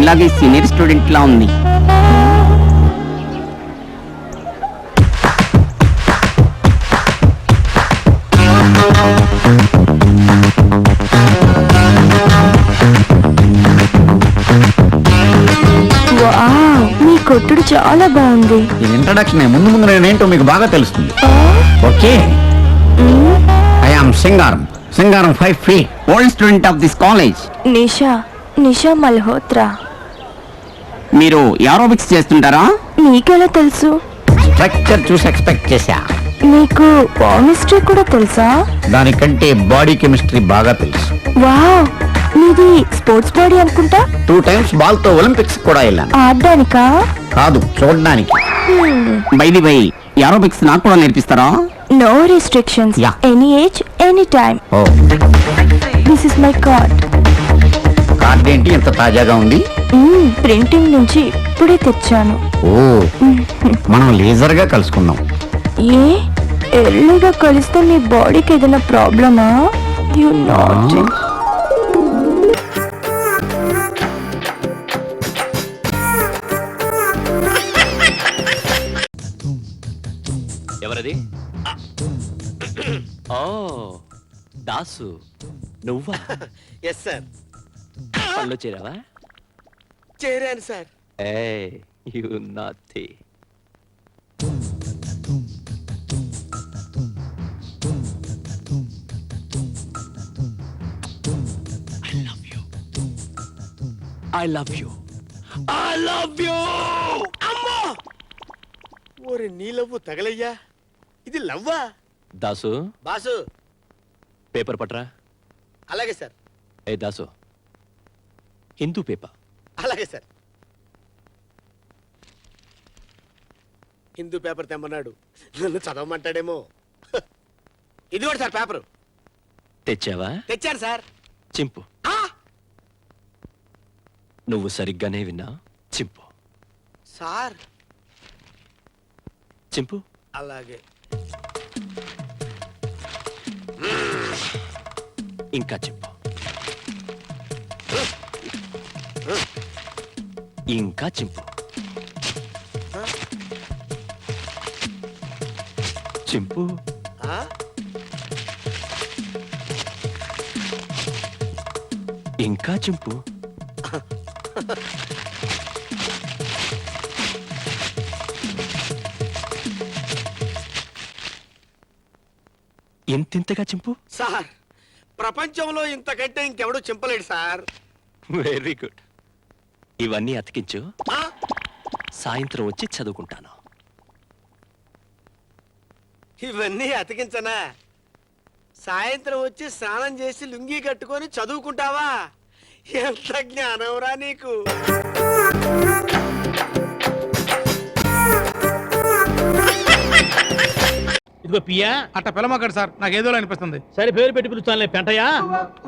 మీలాగే senior student లా ఉంది. మీ కొట్టుడు చాలా బాగుంది. ఇది ఇంట్రడక్షన్. ముందు ముందు నేనేంటో మీకు బాగా తెలుస్తుంది. Okay, I am Singaram 5 feet, old student of this college. Nisha Malhotra. మీరు ఏరోబిక్స్ చేస్తుంటారా? నీకెలా తెలుసు? స్ట్రక్చర్ చూసి ఎక్స్పెక్ట్ చేశా. నీకు కెమిస్ట్రీ కూడా తెలుసా? దానికంటే బాడీ కెమిస్ట్రీ బాగా తెలుసు. వావ్, నీది స్పోర్ట్స్ బాడీ అనుకుంటా. 2 times బాల్ తో ఒలింపిక్స్ కూడా వెళ్ళాను. ఆడడానికా? కాదు, చూడడానికి. బై ది బై, ఏరోబిక్స్ నాకు కూడా నేర్పిస్తారా? No restrictions. Yeah. Any age, any time. Oh, this is my card. Card ఏంటి ఎంత తాజాగా ఉంది? ప్రింటింగ్ నుంచి ఇప్పుడే తెచ్చాను. ఓ, మనం లేజర్ గా కలుసుకుందాం. ఏ ఎర్లీగా కలిస్తే నీ బాడీకి ఏదైనా ప్రాబ్లమా? You not. ఎవరది? ఓ దాసు, నువ్వా? Yes sir. పనిలో చేరావా? చేరాను సార్. ఏయ్ యు నాటి. I love you. అమ్మో, ఓరి నీ లవ్వు తగలయ్యా. ఇది లవ్వా? దాసు, బాసు. పేపర్ పట్రా. అలాగే సార్. ఏ దాసు, హిందూ పేపర్. అలాగే సార్. హిందూ పేపర్ తెమ్మన్నాడు, నన్ను చదవమంటాడేమో. ఇది కూడా సార్ పేపరు. తెచ్చావా? తెచ్చాను సార్. చింపు. నువ్వు సరిగ్గానే విన్నా. చింపు సార్. చింపు. అలాగే. ఇంకా చింపు. ఇంకా చింపు. చింపు. ఇంకా చింపు. ఎంతింతగా చింపు. సార్, ప్రపంచంలో ఇంతకంటే ఇంకెవడూ చింపలేడు సార్. Very good. ఇవన్నీ అతికించు, ఆ? సాయంత్రం వచ్చి చదువుకుంటాను. ఇవన్నీ అతికించనా? సాయంత్రం వచ్చి స్నానం చేసి లుంగీ కట్టుకొని చదువుకుంటావా? ఎంత జ్ఞానంరా నీకు. ఇదిగో పియ్యా, అట్ట పిలమక్కడ సార్, నాకు ఏదో అనిపిస్తుంది. సరే పేరు పెట్టి పిలుస్తానులే పెంటయ్యా.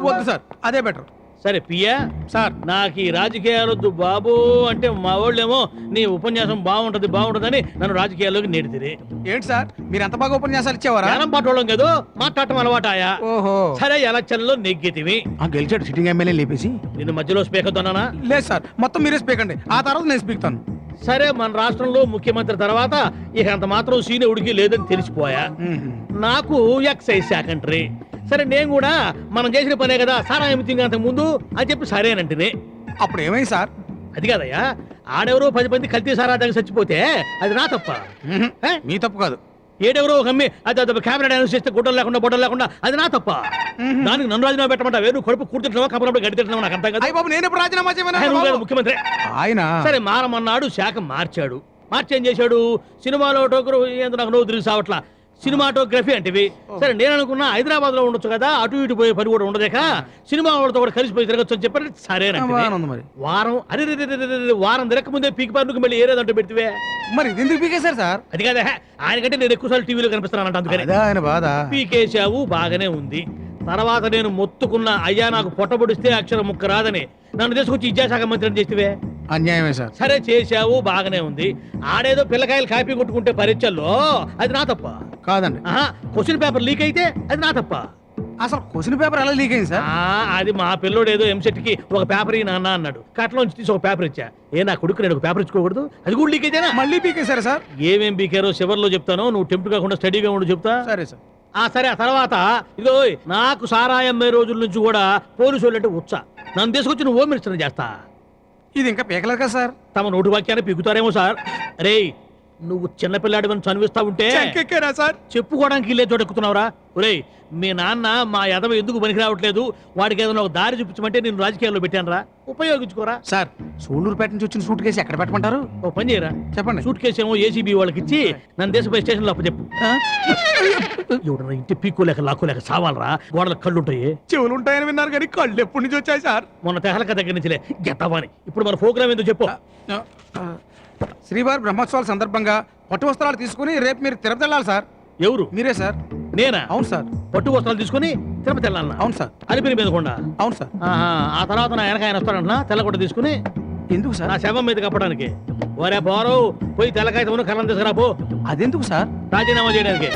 వద్దు సార్, అదే బెటర్. సరే పియ్యా సార్, నాకు ఈ రాజకీయాలొద్దు బాబు అంటే మా వాళ్ళేమో నీ ఉపన్యాసం బాగుంటదని నన్ను రాజకీయాల్లోకి నెడితిరి. ఏంటి సార్ మీరు ఎంత బాగా ఉపన్యాసాలు ఇచ్చేవారా? జ్ఞానం పాటోళ్ళం కదా, మాట్లాడటం అలవాటాయా. ఓహో, సరే ఎలక్షన్లో నెగ్గితివి. గెలిచాడు సిట్టింగ్ ఎమ్మెల్యే లేపేసి. నిన్ను మధ్యలో స్పీకర్ తోనా? లేదు సార్, మొత్తం మీరే స్పీక్ అండి, ఆ తర్వాత నేను స్పీక్తాను. సరే మన రాష్ట్రంలో ముఖ్యమంత్రి తర్వాత ఇక అంత మాత్రం సీనియరుడికి లేదని తెలిసిపోయా. నాకు ఎక్సైజ్ సెకండరీ. సరే నేను కూడా మనం చేసిన పనే కదా సారా ఏమిటింగ్ అంతకు ముందు అని చెప్పి సరేనంటే. అప్పుడు ఏమైంది సార్? అది కదయ్యా, ఆడెవరో 10 మంది కల్తీ సారా దానికి చచ్చిపోతే అది నా తప్ప. మీ తప్పు కాదు. ఏడెవరో ఒక అమ్మి అది కెమెరా డాన్స్ చేస్తే గుడ్డలు లేకుండా బొట్టలు లేకుండా అది నా తప్ప. దానికి నన్ను రాజీనామా పెట్టమంటా? వేరు కడుపు కూర్చుంటున్నావా కప్పనప్పుడు గడి తింటున్నావా? నాకు అర్థం కదా. బాబు నేను ఎప్పుడు రాజీనామా చేయమన్నా? ముఖ్యమంత్రి ఆయన సరే మారమన్నాడు, శాఖ మార్చాడు. మార్చి ఏం చేశాడు? సినిమాలో ఏందో నాకు నవ్వు తిరిగి సావట్లా సినిమాటోగ్రఫీ అంటేవి. సరే నేను అనుకున్నా హైదరాబాద్ లో ఉండొచ్చు కదా, అటు ఇటు పోయే పని కూడా ఉండదేక సినిమా వాళ్ళతో కూడా కలిసిపోయి తిరగచ్చు అని చెప్పారు. సరేనండి. వారం అరే వారం తిరగక ముందే పీకి పన్నుకు మళ్ళీ ఏరేదంటూ పెడితే మరి ఎందుకు పీకేశారు సార్? అది కదా, ఆయనకంటే నేను ఎక్కువసార్లు టీవీలో కనిపిస్తున్నానంట, అందుకని ఆయన బాధ. పీకేశావు బాగానే ఉంది. తర్వాత నేను మొత్తుకున్న అయ్యా నాకు పొట్టబొడిస్తే అక్షరం ముక్క రాదని నన్ను తీసుకొచ్చి విద్యాశాఖ మంత్రిని చేస్తే అన్యాయమే సార్. సరే చేశావు బాగానే ఉంది. ఆడేదో పిల్లకాయలు కాపీ కొట్టుకుంటే పరీక్షల్లో అది నా తప్ప కాదండి. క్వశ్చన్ పేపర్ లీక్ అయితే అది నా తప్ప. అసలు క్వశ్చన్ పేపర్ ఎలా లీక్ అయింది సార్? అది మా పిల్లోడు ఏదో ఎంసెట్కి ఒక పేపర్ ఈ నాన్న అన్నాడు, కట్లోంచి తీసి ఒక పేపర్ ఇచ్చా. నా కొడుకు నేను ఒక పేపర్ ఇచ్చుకోకూడదు? అది కూడా లీక్ అయితేనా? మళ్ళీ పీకేశారా సార్? ఏమేం బీకారో చివర్లో చెప్తాను, నువ్వు టెంప్ట్ కాకుండా స్టడీగా ఉండు చెప్తా. సరే సార్. సరే. ఆ తర్వాత ఇదో నాకు సారాయి అమ్మే రోజుల నుంచి కూడా పోలీసు వాళ్ళంటే ఉత్సా. నన్ను తీసుకొచ్చి నువ్వు హోమ్ మినిస్టర్ చేస్తా. ఇది ఇంకా పీకలేదు కదా సార్? తమ నోటి వాక్యాన్ని పీకుతారేమో సార్. అరే నువ్వు చిన్నపిల్లాడివని చనివిస్తా ఉంటే చెక్కెక్కారా సార్? చెప్పుకోవడానికి ఇల్లే చోట ఎక్కుతున్నావురా. ఒరే మీ నాన్న మా యదవ ఎందుకు పనికి రావట్లేదు, వాడికి ఏదైనా ఒక దారి చూపించమంటే నేను రాజకీయాల్లో పెట్టాను రా, ఉపయోగించుకోరా. సార్ సూళ్ళూరుపేట నుంచి వచ్చిన సూట్ కేసు ఎక్కడ పెట్టమంటారు? ఓ పని చేయరా, చెప్పండి. సూట్ కేసు ఏమో ఏసీబీ వాళ్ళకి ఇచ్చి నన్ను దేశపై స్టేషన్లో అప్పచెప్పు. ఎవడన్నా ఇంటి పీక్కోలేక లాక్కోలేక సావాలరా, గోడలకు కళ్ళు ఉంటాయి. చెవులు ఉంటాయని విన్నారు కానీ కళ్ళు ఎప్పటి నుంచి వచ్చాయి సార్? మొన్న తెహలక దగ్గర నుంచిలే గెత్తవాని. ఇప్పుడు మన ప్రోగ్రామ్ ఏందో చెప్పు. శ్రీవారి బ్రహ్మోత్సవాల సందర్భంగా పట్టు వస్త్రాలు తీసుకుని రేపు మీరు తిరుపతి వెళ్ళాలి సార్. ఎవరు? మీరే సార్. నేనా? అవును సార్. పట్టు వస్త్రాలు తీసుకుని తిరుపతి వెళ్ళాలన్నా? అవును సార్. అలిపిరి మీద కొండ? అవును సార్. ఆ తర్వాత నా వెనక ఆయన వస్తాడంటున్నా, తెల్లకొండ తీసుకుని. ఎందుకు సార్? నా శవం మీద కప్పడానికి. ఒరే పోరు, పోయి తెల్లకాయతమును కళ్ళం తీసుకురా పో. అదెందుకు సార్? రాజీనామా చేయడానికి.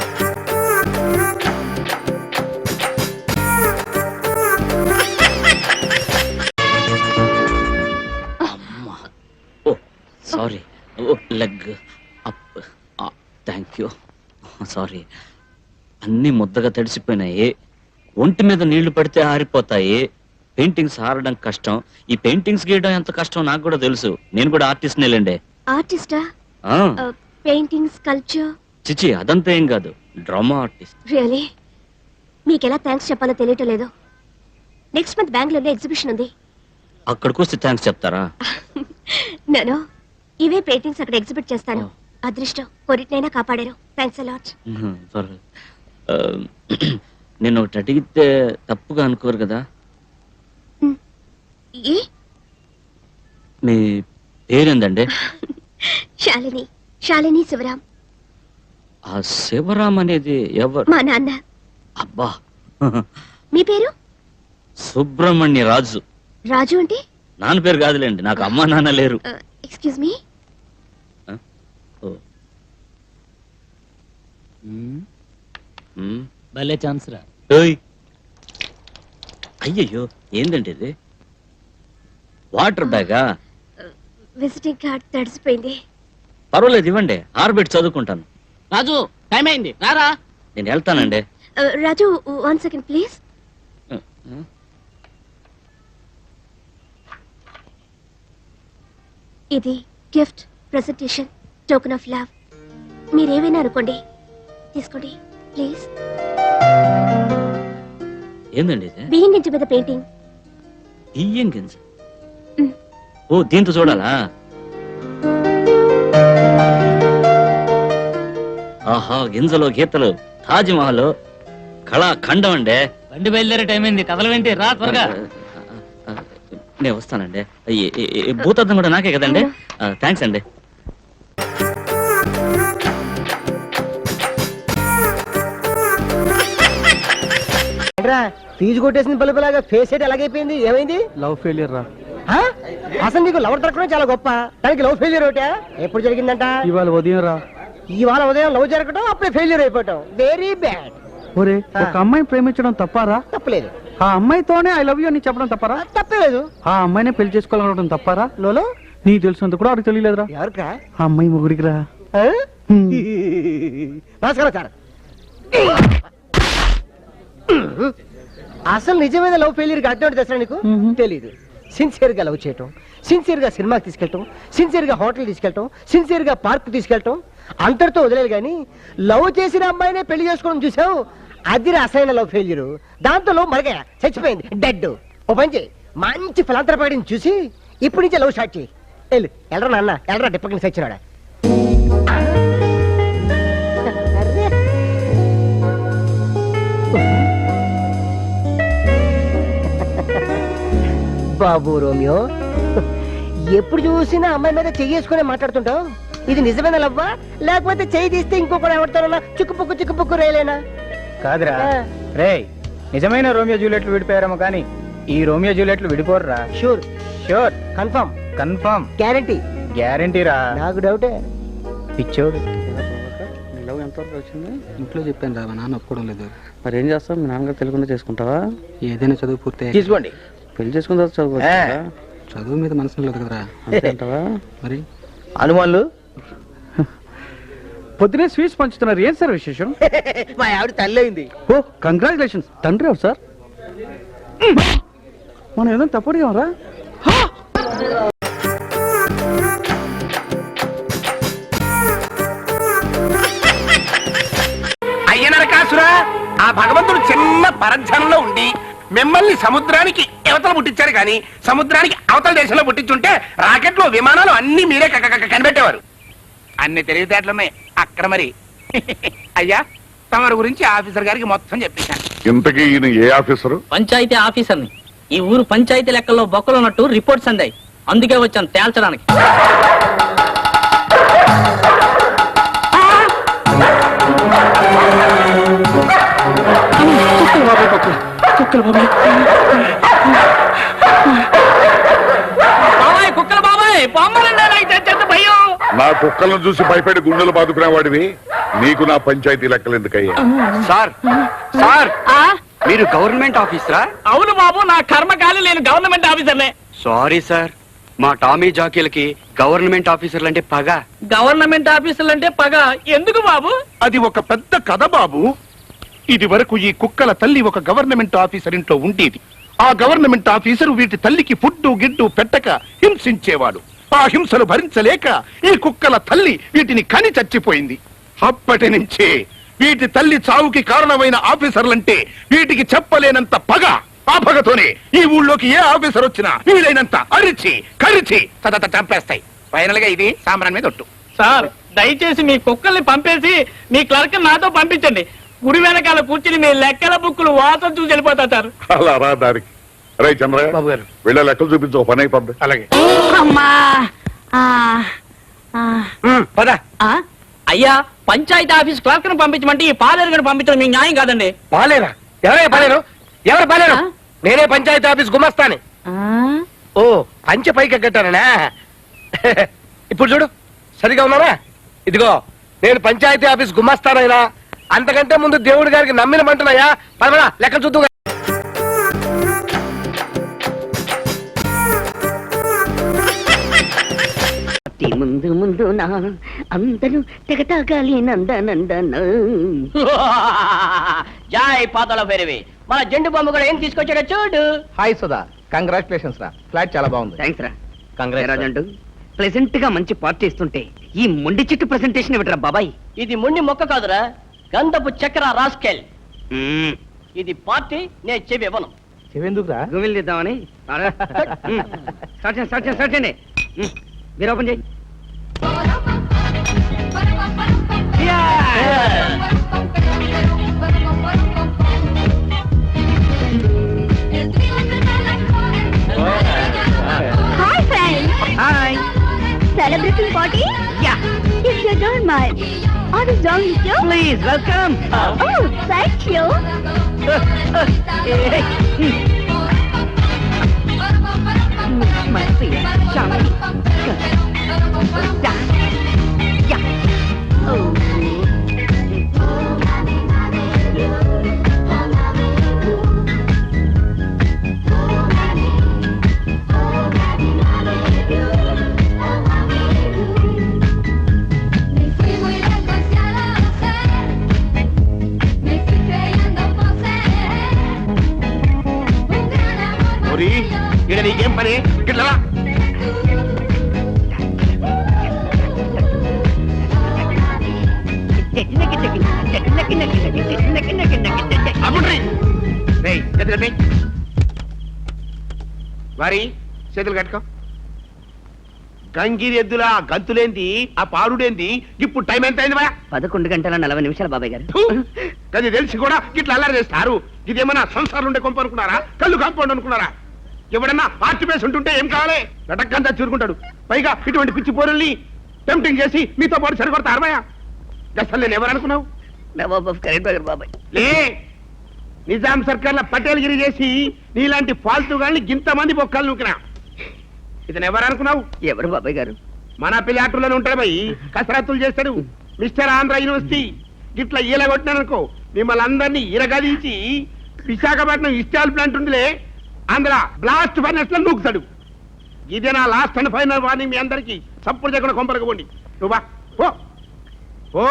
సారీ, ఓ leg up. Thank you. Sorry, అన్నీ ముద్దగా తడిసిపోయినాయి. ఒంటి మీద నీళ్లు పడితే ఆరిపోతాయి. పెయింటింగ్స్ ఆరడం కష్టం. ఈ పెయింటింగ్స్ గీయడం ఎంత కష్టం నాకు కూడా తెలుసు. నేను కూడా ఆర్టిస్ట్ నేలండి. ఆర్టిస్టా? Painting, sculpture? చిచి, అదంతా ఏం కాదు, డ్రామా ఆర్టిస్ట్. రియలీ? మీకు ఎలా థ్యాంక్స్ చెప్పాలో తెలియటం లేదు. నెక్స్ట్ మంత్ బెంగళూరులో ఎగ్జిబిషన్ ఉంది. అక్కడికి వస్తే థ్యాంక్స్ చెప్తారా? నేను ఇవే పెయింటింగ్స్ అక్కడ ఎగ్జిబిట్ చేస్తాను. అదృష్టం కొరిటినైనా కాపాడారు. Thanks a lot. నేను ఒకటి అడిగితే తప్పుగా అనుకోరు కదా? మీ పేరేందండి? శాలిని. శాలిని శివరాం. ఆ శివరాం అనేది ఎవరు? మా నాన్న. అబ్బా. మీ పేరు? సుబ్రహ్మణ్య రాజు. రాజు అంటే? నాన్న పేరు కాదులేండి, నాకు అమ్మా నాన్న లేరు. Excuse me. భలే ఛాన్స్ రా. అయ్యయ్యో, ఏందండి ఇది? వాటర్ బ్యాగా? విజిటింగ్ కార్డ్ తడిసిపోయింది. పర్వాలేదు, ఇవ్వండి, ఆర్బిట్ చదువుకుంటాను. రాజు టైం అయింది, రారా. నేను వెళ్తానండి. రాజు 1 సెకండ్ ప్లీజ్. ఇది gift, presentation, token of love. మీరేమైనా అనుకోండి, తీసుకోండి ప్లీజ్. ఏందండి ఇది? బియ్యం గింజ మీద పెయింటింగ్. బియ్యం గింజ? ఓ, దీంతో చూడాలా? ఆహా, గింజలో గీతలు, తాజ్మహల్, కళాఖండం అండి. బండి బయలుదేరే టైం అయింది, కదలవేంటి, రా త్వరగా. నేను వస్తానండి. భూతద్దం కూడా నాకే కదండి. థ్యాంక్స్ అండి. ఫీజు కొట్టేసిన పలుపులాగా ఫేస్ సెట్ ఎలాగైపోయింది? ఏమైంది? లవ్ ఫెయిలియర్ రా. అసలు నీకు లవర్ దొరకడం చాలా గొప్ప, దానికి లవ్ ఫెయిలియర్ ఒకటే. ఎప్పుడు జరిగిందంట? ఇవాళ ఉదయం రా. ఇవాళ ఉదయం లవ్ జరగడం, అప్పుడే ఫెయిలియర్ అయిపోవటం. Very bad. ఒరే, ఒక అమ్మాయిని ప్రేమించడం తప్పారా? తప్పలేదు. ఆ అమ్మాయితోనే ఐ లవ్ యూ అని చెప్పడం తప్పారా? తప్పలేదు. ఆ అమ్మాయినే పెళ్లి చేసుకోవాలనుకోవడం తప్పారా? లోలో నీకు తెలిసినంత కూడా ఆడికి తెలియలేదురా. ఎవరికా? ఆ అమ్మాయి మొగుడికి రా. నమస్కారం సార్. అసలు నిజమైన లవ్ ఫెయిలియర్ అర్థం తెసరా నీకు తెలీదు. సిన్సియర్ గా లవ్ చేయటం, సిన్సియర్ గా సినిమాకి తీసుకెళ్ళటం, సిన్సియర్ గా హోటల్ తీసుకెళ్ళటం, సిన్సియర్ గా పార్క్ తీసుకెళ్ళటం, అంతటితో వదిలేదు. కానీ లవ్ చేసిన అమ్మాయినే పెళ్లి చేసుకోవడం చూసావు, అది అసలైన లవ్ ఫెయిల్యూర్. దాంతో లవ్ మరగా చచ్చిపోయింది, డెడ్. ఓ పని చేయి, మంచి ఫిలాంథ్రపీని చూసి ఇప్పటి నుంచే లవ్ స్టార్ట్ చేయి. ఎల్రా నాన్న, ఎల్రా డిప్పకి సచ్చినాడా. బాబు రోమియో, ఎప్పుడు చూసినా అమ్మాయి మీద చెయ్యేసుకునే మాట్లాడుతుంటావు. ఇది నిజమైన లవ్వా, లేకపోతే చెయ్యి తీస్తే ఇంకొకటి ఎవరితోనన్నా చిక్కుపుక్కు రేలేనా? కాదురా రే, నిజమైన రోమియో జూలియట్లు విడిపోయారేమో కానీ ఈ రోమియో జూలియట్లు విడిపోర్రా. Sure, sure, confirm, confirm, guarantee. Guarantee రా. నాకు డౌటే. పిచ్చోడు. ఎంతవరకు వచ్చింది? ఇంట్లో చెప్పాను రా, మా నాన్న ఒప్పుకోవడం లేదు. మరి ఏం చేస్తావు? మీ నాన్నగారు తెలియకుండా చేసుకుంటావా? ఏదైనా చదువు పూర్తి తీసుకోండి. పెళ్లి చేసుకున్న తర్వాత చదువు చదువు మీద మనసు లేదు కదరా, అంతే అంటావా? మరి అనుమానులు పొద్దునే స్వీట్స్ పంచుతున్నారు, ఏం సార్ విశేషం? మా ఆవిడ తల్లి అయింది. ఓ కంగ్రాచులేషన్స్. తండ్రి ఎవరు సార్? మనం ఏదో తప్పుడు రా. అయ్యనరకాసురా, ఆ భగవంతుడు చిన్న పరధ్యానంలో ఉండి మిమ్మల్ని సముద్రానికి అవతల పుట్టించారు కానీ సముద్రానికి అవతల దేశంలో పుట్టించుంటే రాకెట్లు విమానాలు అన్ని మీరే కనిపెట్టేవారు. అన్ని తెలివితేటలున్నాయి అక్కడ. మరి అయ్యా, తమరి గురించి ఆఫీసర్ గారికి మొత్తం చెప్పేశాను. ఇంతకీ ఈయన ఏ ఆఫీసరు? పంచాయతీ ఆఫీసర్ని. ఈ ఊరు పంచాయతీ లెక్కల్లో బొక్కలు ఉన్నట్టు రిపోర్ట్స్ అందాయి, అందుకే వచ్చాను తేల్చడానికి. కుక్కలు బాబాయ్, నా కుక్కలను చూసి భయపడి గుండెలు బాదుకునేవాడివి, నీకు నా పంచాయతీ లెక్కలు ఎందుకయ్యా? సార్ సార్, మీరు గవర్నమెంట్ ఆఫీసరా? అవును బాబు, నా కర్మకాలి నేను గవర్నమెంట్ ఆఫీసర్నే. సారీ సార్, మా టామీ జాకీలకి గవర్నమెంట్ ఆఫీసర్లు అంటే పగ. గవర్నమెంట్ ఆఫీసర్లు అంటే పగ ఎందుకు బాబు? అది ఒక పెద్ద కథ బాబు. ఇది వరకు ఈ కుక్కల తల్లి ఒక గవర్నమెంట్ ఆఫీసర్ ఇంట్లో ఉండేది. ఆ గవర్నమెంట్ ఆఫీసర్ వీటి తల్లికి ఫుడ్డు గిడ్డు పెట్టక హింసించేవాడు. ఆ హింసలు భరించలేక ఈ కుక్కల తల్లి వీటిని కని చచ్చిపోయింది. అప్పటి నుంచే వీటి తల్లి చావుకి కారణమైన ఆఫీసర్లంటే వీటికి చెప్పలేనంత పగ. ఆ పగతోనే ఈ ఊళ్ళోకి ఏ ఆఫీసర్ వచ్చినా వీలైనంత అరిచి కరిచి చంపేస్తాయి. ఫైనల్ గా ఇది సాంబ్రాన్ మీద ఒట్టు. సార్, దయచేసి మీ కుక్కల్ని పంపేసి మీ క్లర్క్ నాతో పంపించండి. గుడి వెనకాల కూర్చుని మీ లెక్కల బుక్కులు వాసన చూసి వెళ్ళిపోతా సార్. అలా రా దారికి. రే చంద్రయ్య, బాబు గారు, వెళ్ళే లెక్కలు చూపించు, పని అయిపోద్ది. అలాగే. పద. అయ్యా, పంచాయతీ ఆఫీస్ క్లర్క్ ను పంపించమంటే ఈ పాలేరు పంపించడం మీకు న్యాయం కాదండి. పాలేరా? ఎవరే పాలేరు? ఎవరు పాలేరు? నేనే పంచాయతీ ఆఫీస్ గుమస్తాని. ఓ, పంచ పైకి ఎక్కటానా? ఇప్పుడు చూడు, సరిగా ఉన్నారా? ఇదిగో, నేను పంచాయతీ ఆఫీస్ గుమస్తానైనా అంతకంటే ముందు దేవుడి గారికి నమ్మిన మంటున్నాయా? పదమరా లెక్క చూద్దు. ముందు ముందు నా అందరూ తెగతాగాలి నందనందన. జై పాతాళ భైరవి. మన జెండు బాంబు కూడా ఏం తీసుకొచ్చాడో చూడు. హాయ్ సుధా, కంగ్రాచులేషన్స్ రా, ఫ్లాట్ చాలా బాగుంది. థ్యాంక్స్ రా. కంగ్రాట్స్. ప్రెసెంట్ గా మంచి పార్టీ ఇస్తుంటే ఈ మొండి చెట్టు ప్రెసెంటేషన్ ఇవ్వటరా బాబాయ్. ఇది ముండి మొక్క కాదురా, గంధపు చక్ర రాస్కెల్. ఇది పార్టీ, నేను చెవి ఇవ్వను. చెవెందుకురా? గోవిల్ ఇద్దామని. స్టార్ట్ చేయండి. మీరు ఓపెన్ చేయి. Hi friends. Hi. Celebrating party? Yeah. If you don't mind, I will join with you. Please welcome. Oh, thank you. My dear, Shanti. Yeah. Oh. ఇక్కడ నీకేం పని? ఇట్లా వారి చేతులు కట్టుకో. గంగిరి ఎద్దులా గంతులేంది, ఆ పాడుడేంది? ఇప్పుడు టైం ఎంత అయింది? 11:40 బాబాయ్ గారు. అది తెలిసి కూడా ఇట్లా అల్లరి చేస్తారు. ఇదేమన్నా సంసారం ఉండే కొంప అనుకున్నారా? కళ్ళు కాంపౌండ్ అనుకున్నారా? ఎవడన్నా ఆర్టి పేసి ఉంటుంటే ఏం కావాలి? గటక్కంతా చూరుకుంటాడు. పైగా ఇటువంటి పిచ్చి పోరుల్ని టెంప్టింగ్ చేసి మీతో పాటు సరికొడతారమయ్యా. అసలు నేను ఎవరనుకున్నావు? బాబాయ్ లే, నిజాం సర్కార్ పటేల్గిరి చేసి నీలాంటి ఫాల్తూ గాని ఇంతమంది బొక్కలు నూకినా. ఇతను ఎవరనుకున్నావు? ఎవరు బాబాయ్ గారు? మన పిల్లి ఆటోలోనే ఉంటాడు భయ్, కసరత్తులు చేస్తాడు. మిస్టర్ ఆంధ్ర యూనివర్సిటీ గిట్లా ఈలగొట్టినాననుకో మిమ్మల్ని అందరినీ ఈరగదీసి విశాఖపట్నం ఇస్టాల్ ప్లాంట్ ఉందిలే అందులో బ్లాస్ట్ ఫైనల్స్ లో నూకుతాడు. ఇదే నా లాస్ట్ అండ్ ఫైనల్ వార్నింగ్ మీ అందరికి. సప్పుడు చేయకుండా కొంపలకు పోండి. నువ్వు బా ఓ ఓ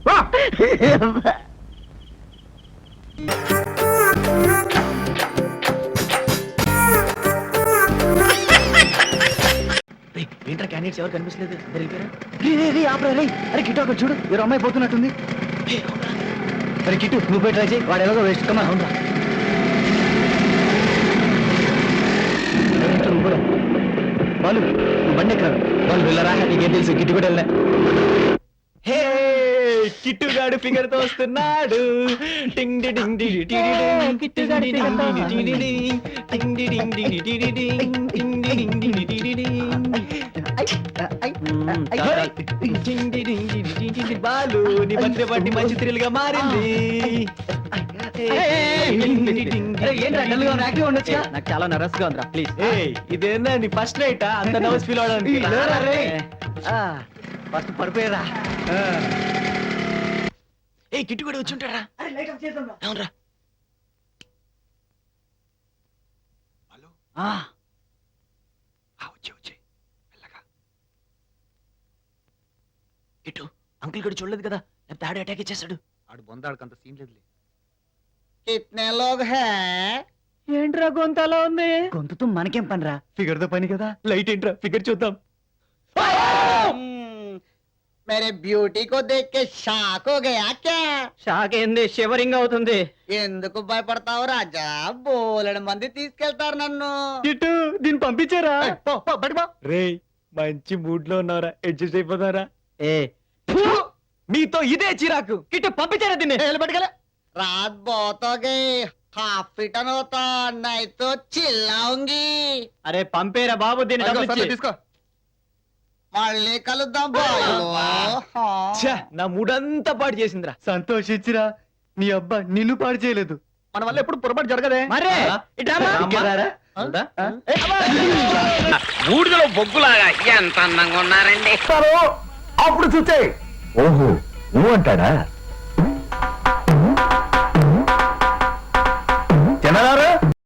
ఓ. ఏంట్రా క్యాండిడేట్స్ ఎవరు కనిపించలేదు? అరే కిట్టు అక్కడ చూడు, ఎవరు అమ్మాయి పోతున్నట్టుంది. అరే కిట్టు నువ్వు పోయి ట్రై చేయి, వాడు ఎలాగో వేస్ట్ కమ్మా. అవునరా వాళ్ళు నువ్వు బండి ఎక్కడ వాళ్ళు వెళ్ళరా? నీకేం తెలుసు? కిట్టు కూడా వెళ్ళా. హే కిట్టుగాడు ఫిగర్ తో వస్తున్నాడు. టింగ్ డి డింగ్ డి డి డి డి. కిట్టుగాడు ఫిగర్ తో వస్తున్నాడు. టింగ్ డి డింగ్ డి డి డి డి. టింగ్ డి డింగ్ డి డి డి డి. టింగ్ డి డింగ్ డి డి డి డి. బాలు నీ బర్త్డే పార్టీ మంచి థ్రిల్ గా మారింది. నాకు చాలా నర్వస్ గా ఉందిరా. ప్లీజ్ ఇదేనా నీ ఫస్ట్ నైటా? అంత నర్వస్ ఫీల్ అవడానికి ఫస్ట్ పడిపోయేదా? ఏ కిట్టు కూడా వచ్చి ఉంటారా? అవునరా. వచ్చే వెళ్ళగా కిట్టు అంకుల్ కూడా చూడలేదు కదా, లేకపోతే ఆడే అటాక్ ఇచ్చేస్తాడు. ఆడు బొందాడికి అంత సీన్ లేదులే. ఏంట్రా గొంతు అలా ఉంది? గొంతుతో మనకేం పనిరా, ఫిగర్ తో పని కదా. లైట్ ఏంట్రా, ఫిగర్ చూద్దాం. మేరే బ్యూటీ కో దేఖ్ కే షాక్ హో గయా క్యా? షాక్ ఏంది, షివరింగ్ అవుతుంది. ఎందుకు భయపడతావు రాజా? బోలెడు మంది తీసుకెళ్తారు నన్ను. కిట్టు దీన్ని పంపించారా? రే మంచి మూడ్ లో ఉన్నారా, అడ్జస్ట్ అయిపోతారా? ఏ మీతో ఇదే చిరాకు. కిట్టు పంపించారా దీన్ని? పట్టుకెళ్ళ. रात बहुत हो गई, हाफ फिटन होता नहीं तो चिल्लाऊंगी. అరే పంపేరా బాబు, దీన్ని డబ్బులు ఇచ్చి. తీసుకో. మళ్ళీ కలుద్దాం బాయ్. నా మూడంతా పాడు చేసిందిరా. సంతోషించిరా, నీ అబ్బా నిన్ను పాడు చేయలేదు. మన వల్ల ఎప్పుడు పొరపాటు జరగదే. మరే బూడిదలో బొగ్గులాగా ఎంత అందంగా ఉన్నారండి. అప్పుడు చూచే ఓహో నువ్వు అంటాడా?